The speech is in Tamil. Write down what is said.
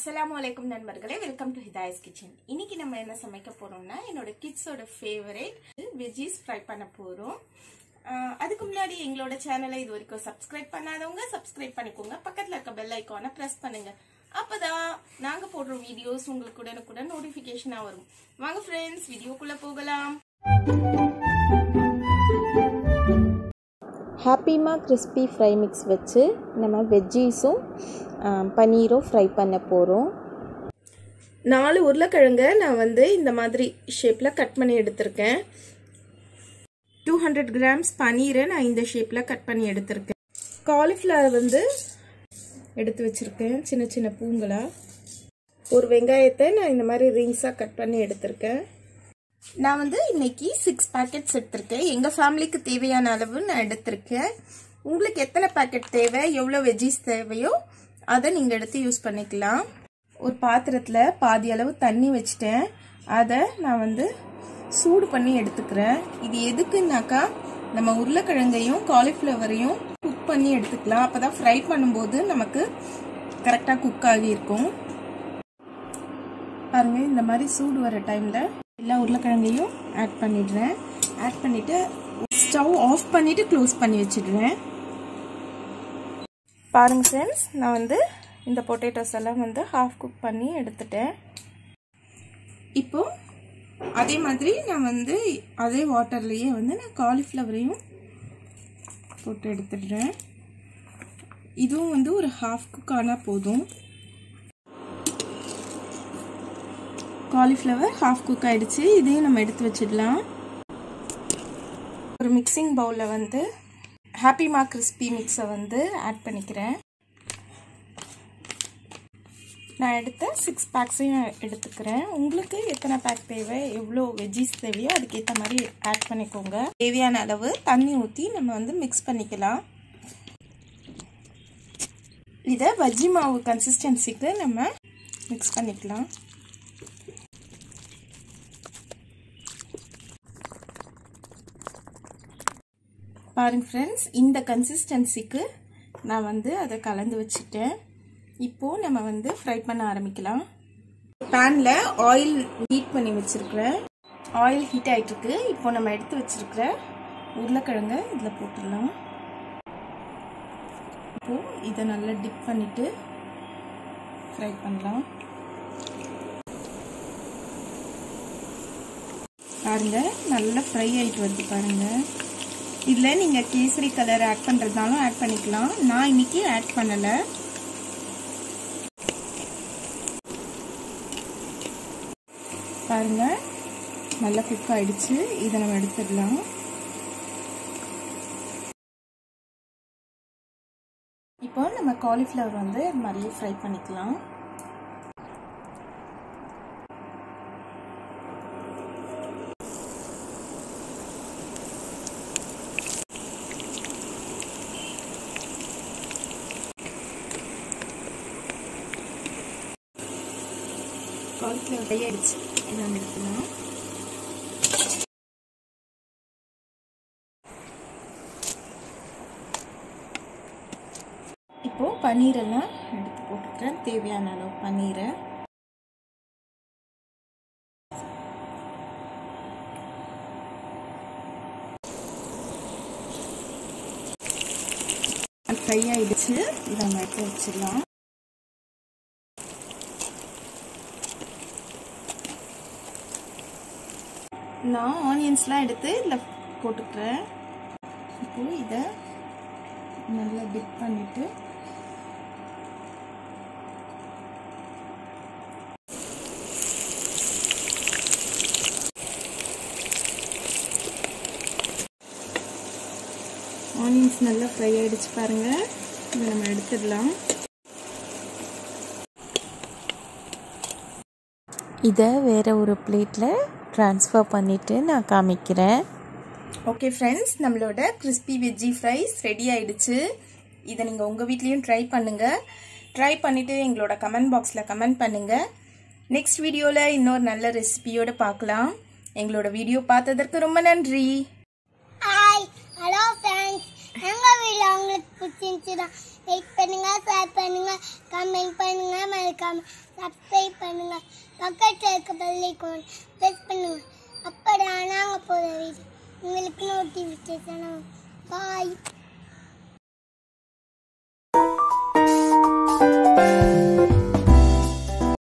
Assalamualaikum நண்பர்களே, வெல்கம் டு ஹிதாயஸ் கிச்சன். இன்னைக்கு நம்ம என்ன சமைக்க போறோம்னா என்னோட கிட்ஸோட ஃபேவரட் வெஜ்ஜீஸ் ஃப்ரை பண்ண போறோம். அதுக்கு முன்னாடி எங்களோட சேனலை இது வரைக்கும் சப்ஸ்கிரைப் பண்ணாதவங்க சப்ஸ்கிரைப் பண்ணிக்கோங்க. பக்கத்துல இருக்க பெல் ஐகானை பிரஸ் பண்ணுங்க. அப்பதான் நாங்க போடுற வீடியோஸ் உங்களுக்கு உடனுக்குடன் நோட்டிபிகேஷனா வரும். வாங்க ஃப்ரெண்ட்ஸ், வீடியோக்குள்ள போகலாம். ஹாப்பிமா கிறிஸ்பி ஃப்ரை மிக்ஸ் வச்சு நம்ம வெஜ்ஜீஸும் பன்னீரும் ஃப்ரை பண்ண போகிறோம். 4 உருளைக்கிழங்கை நான் இந்த மாதிரி ஷேப்பில் கட் பண்ணி எடுத்திருக்கேன். 200 கிராம்ஸ் பன்னீரை நான் இந்த ஷேப்பில் கட் பண்ணி எடுத்திருக்கேன். காலிஃப்ளவர் எடுத்து வச்சுருக்கேன் சின்ன சின்ன பூங்களா. ஒரு வெங்காயத்தை நான் இந்த மாதிரி ரிங்ஸாக கட் பண்ணி எடுத்திருக்கேன். நான் இன்னைக்கு 6 பேக்கெட்ஸ் எடுத்திருக்கேன். எங்கள் ஃபேமிலிக்கு தேவையான அளவு நான் எடுத்திருக்கேன். உங்களுக்கு எத்தனை பேக்கெட் தேவை, எவ்வளோ வெஜ்ஜீஸ் தேவையோ அதை நீங்கள் எடுத்து யூஸ் பண்ணிக்கலாம். ஒரு பாத்திரத்தில் பாதி அளவு தண்ணி வச்சுட்டேன். அதை நான் சூடு பண்ணி எடுத்துக்கிறேன். இது எதுக்குன்னாக்கா நம்ம உருளைக்கிழங்கையும் காலிஃப்ளவரையும் குக் பண்ணி எடுத்துக்கலாம். அப்போ தான் ஃப்ரை பண்ணும்போது நமக்கு கரெக்டாக குக் ஆகி இருக்கும். பாருங்க, இந்த மாதிரி சூடு வர டைமில் எல்லா உருளைக்கிழங்கையும் ஆட் பண்ணிடுறேன். ஆட் பண்ணிவிட்டு ஸ்டவ் ஆஃப் பண்ணிவிட்டு க்ளோஸ் பண்ணி வச்சிடுறேன். பாருங்க ஃப்ரெண்ட்ஸ், நான் இந்த பொட்டேட்டோஸ் எல்லாம் ஹாஃப் குக் பண்ணி எடுத்துட்டேன். இப்போ அதே மாதிரி நான் அதே வாட்டர்லேயே நான் காலிஃப்ளவரையும் போட்டு எடுத்துடுறேன். இதுவும் ஒரு ஹாஃப் குக் ஆனால் போதும். காலிஃப்ளவர் ஹாஃப் குக் ஆயிடுச்சு. இதையும் நம்ம எடுத்து வச்சிடலாம். ஒரு மிக்சிங் பவுலில் ஹாப்பிமா கிறிஸ்பி மிக்ஸை ஆட் பண்ணிக்கிறேன். நான் எடுத்த 6 பேக்ஸையும் எடுத்துக்கிறேன். உங்களுக்கு எத்தனை பேக் தேவை, எவ்வளோ வெஜ்ஜீஸ் தேவையோ அதுக்கேற்ற மாதிரி ஆட் பண்ணிக்கோங்க. தேவையான அளவு தண்ணி ஊற்றி நம்ம மிக்ஸ் பண்ணிக்கலாம். இதை பஜ்ஜி மாவு கன்சிஸ்டன்சிக்கு நம்ம மிக்ஸ் பண்ணிக்கலாம். பாருங்க ஃப்ரெண்ட்ஸ், இந்த கன்சிஸ்டன்சிக்கு நான் அதை கலந்து வச்சுட்டேன். இப்போது நம்ம ஃப்ரை பண்ண ஆரம்பிக்கலாம். பேனில் ஆயில் ஹீட் பண்ணி வச்சுருக்கிறேன். ஆயில் ஹீட் ஆகிட்டுருக்கு. இப்போ நம்ம எடுத்து வச்சுருக்கிற உருளைக்கிழங்கை இதில் போட்டுடலாம். இப்போது இதை நல்லா டிப் பண்ணிவிட்டு ஃப்ரை பண்ணலாம். பாருங்கள், நல்லா ஃப்ரை ஆகிட்டு வருது பாருங்கள். இதில் நீங்கள் கேசரி கலர் ஆட் பண்ணுறதுனாலும் ஆட் பண்ணிக்கலாம். நான் இன்னைக்கு ஆட் பண்ணலை. பாருங்கள், நல்லா குக் ஆயிடுச்சு. இதை நம்ம எடுத்துடலாம். இப்போ நம்ம காலிஃப்ளவர் இது மாதிரியே ஃப்ரை பண்ணிக்கலாம். காலிஃப்ளவர் ஃப்ரை ஆயிடுச்சு. இதை எடுத்துக்கலாம். இப்போ பன்னீரெல்லாம் எடுத்து போட்டுக்கிறேன். தேவையான அளவு பன்னீரை ஃப்ரை ஆயிடுச்சு. இதை நம்ம எடுத்து வச்சிடலாம். நான் ஆனியன்ஸ்லாம் எடுத்து இதில் போட்டுக்கிறேன். இப்போ இதை நல்லா டிப் பண்ணிட்டு ஆனியன்ஸ் நல்லா ஃப்ரை ஆகிடுச்சு பாருங்கள். இதை நம்ம எடுத்துடலாம். இதை வேறு ஒரு பிளேட்டில் ட்ரான்ஸ்ஃபர் பண்ணிவிட்டு நான் காமிக்கிறேன். ஓகே ஃப்ரெண்ட்ஸ், நம்மளோட கிறிஸ்பி வெஜ்ஜி ஃப்ரைஸ் ரெடி ஆயிடுச்சு. இதை நீங்கள் உங்கள் வீட்லேயும் ட்ரை பண்ணுங்கள். ட்ரை பண்ணிவிட்டு எங்களோட கமெண்ட் பாக்ஸில் கமெண்ட் பண்ணுங்கள். நெக்ஸ்ட் வீடியோவில் இன்னொரு நல்ல ரெசிபியோடு பார்க்கலாம். எங்களோட வீடியோ பார்த்ததற்கு ரொம்ப நன்றி. ஹாய், ஹலோ ஃப்ரெண்ட்ஸ், எங்கள் வீடியோ உங்களுக்கு பிடிச்சிருந்துச்சுன்னா லைக் பண்ணுங்க, ஷேர் பண்ணுங்க, கமெண்ட் பண்ணுங்க, மறக்காம சப்ஸ்கிரைப் பண்ணுங்க. பக்கத்தில் இருக்க பெல் ஐகான் ப்ரெஸ் பண்ணுங்க. அப்பதான் நாங்கள் போகிற வீடியோ உங்களுக்கு நோட்டிஃபிகேஷன். பாய்.